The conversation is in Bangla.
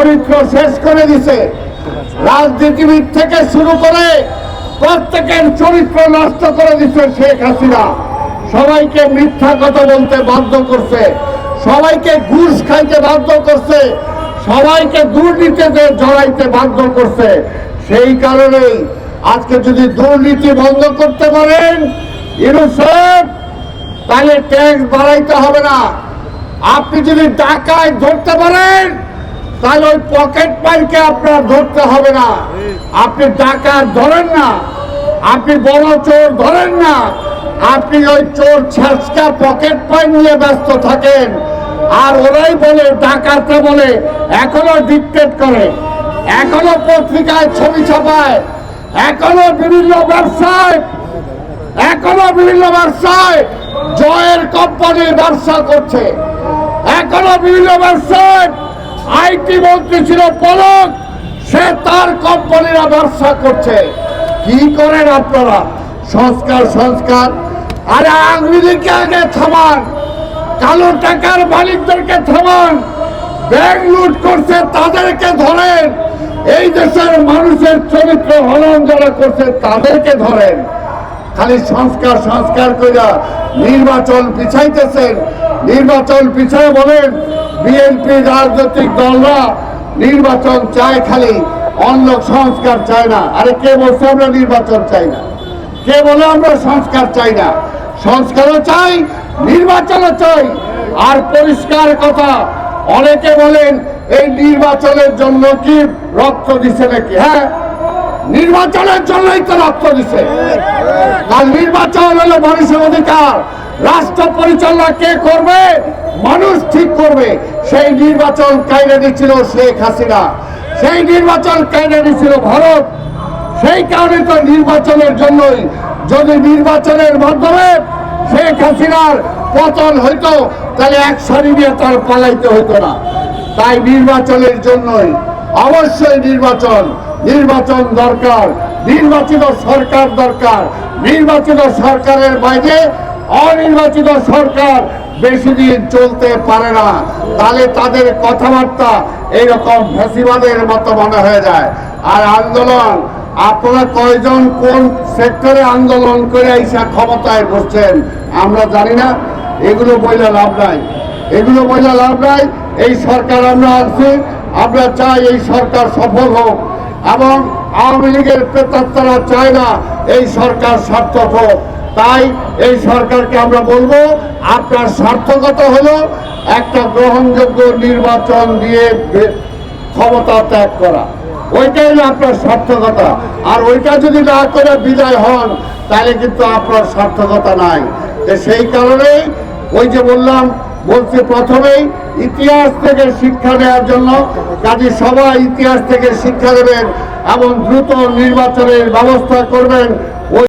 চরিত্র শেষ করে দিছে। রাজনীতিবিদ থেকে শুরু করে প্রত্যেকের চরিত্র নষ্ট করে দিচ্ছে শেখ হাসিনা। সবাইকে মিথ্যা কথা বলতে বাধ্য করছে, সবাইকে ঘুষ খাইতে বাধ্য করছে, সবাইকে দুর্নীতিতে জড়াইতে বাধ্য করছে। সেই কারণেই আজকে যদি দুর্নীতি বন্ধ করতে পারেন ইউনূস সাহেব, তাহলে ট্যাক্স বাড়াইতে হবে না। আপনি যদি ডাকায় ধরতে পারেন তাহলে ওই পকেট মারকে আপনার ধরতে হবে না। আপনি ডাকাত ধরেন না, আপনি বড় চোর ধরেন না, আপনি ওই চোর ছাঁচকা পকেট পাই নিয়ে ব্যস্ত থাকেন। আর ওরাই বলে, ডাকাতরা বলে, এখনো ডিকটেট করে, এখনো পত্রিকায় ছবি ছাপায়, এখনো বিভিন্ন ব্যবসায় জয়ের কোম্পানির ব্যবসা করছে, এখনো বিভিন্ন ব্যবসায় আইটি মন্ত্রী ছিল পলক, সে তার কোম্পানিরা ব্যবসা করছে। কি করেন আপনারা? সংস্কার। আরে আওয়ামীদেরকে আগে থামান, কালো টাকার মালিকদেরকে থামান, ব্যাংক লুট করছে তাদেরকে ধরেন, এই দেশের মানুষের চরিত্র হনন যারা করছে তাদেরকে ধরেন। খালি সংস্কার কইরা নির্বাচন পিছাইতেছেন। নির্বাচন পিছায় বলেন বিএনপি রাজনৈতিক দলরা নির্বাচন চায়, খালি অন্য সংস্কার চায় না। আরে কে বলছে আমরা নির্বাচন চাই না? কে বলে আমরা সংস্কার চাই না? সংস্কারও চাই, নির্বাচনও চাই। আর পরিষ্কার কথা, অনেকে বলেন এই নির্বাচনের জন্য কি রক্ত দিছে নাকি? হ্যাঁ, নির্বাচনের জন্যই তো রক্ত দিছে। আর নির্বাচন হলো মানুষের অধিকার। রাষ্ট্র পরিচালনা কে করবে? মানুষ ঠিক করবে। সেই নির্বাচন কায়দা দিচ্ছিল শেখ হাসিনা, সেই নির্বাচন কায়দা দিচ্ছিল ভারত। সেই কারণে তো নির্বাচনের জন্যই, যদি নির্বাচনের মাধ্যমে শেখ হাসিনার পতন হইতো তাহলে এক সারি দিয়ে তার পালাইতে হইতো না। তাই নির্বাচনের জন্যই অবশ্যই নির্বাচন দরকার, নির্বাচিত সরকার দরকার। নির্বাচিত সরকারের বাইরে অনির্বাচিত সরকার বেশি দিন চলতে পারে না, তাহলে তাদের কথাবার্তা এইরকম ফ্যাসিবাদের মতো মনে হয়ে যায়। আর আন্দোলন, আপনারা কয়জন কোন সেক্টরে আন্দোলন করে আইসা ক্ষমতায় বসছেন আমরা জানি না। এগুলো বইলে লাভ নাই, এই সরকার আমরা আছি, আমরা চাই এই সরকার সফল হোক। এবং আওয়ামী লীগের প্রেতাত্মারা চায় না এই সরকার সার্থক হোক। তাই এই সরকারকে আমরা বলবো, আপনার সার্থকতা হলো একটা গ্রহণযোগ্য নির্বাচন দিয়ে ক্ষমতা ত্যাগ করা, ওইটাই হলো আপনার সার্থকতা। আর ওইটা যদি না করে বিদায় হন তাহলে কিন্তু আপনার সার্থকতা নাই। সেই কারণেই ওই যে বলছি প্রথমেই, ইতিহাস থেকে শিক্ষা নেওয়ার জন্য কাজে সবাই ইতিহাস থেকে শিক্ষা দেবেন এবং দ্রুত নির্বাচনের ব্যবস্থা করবেন।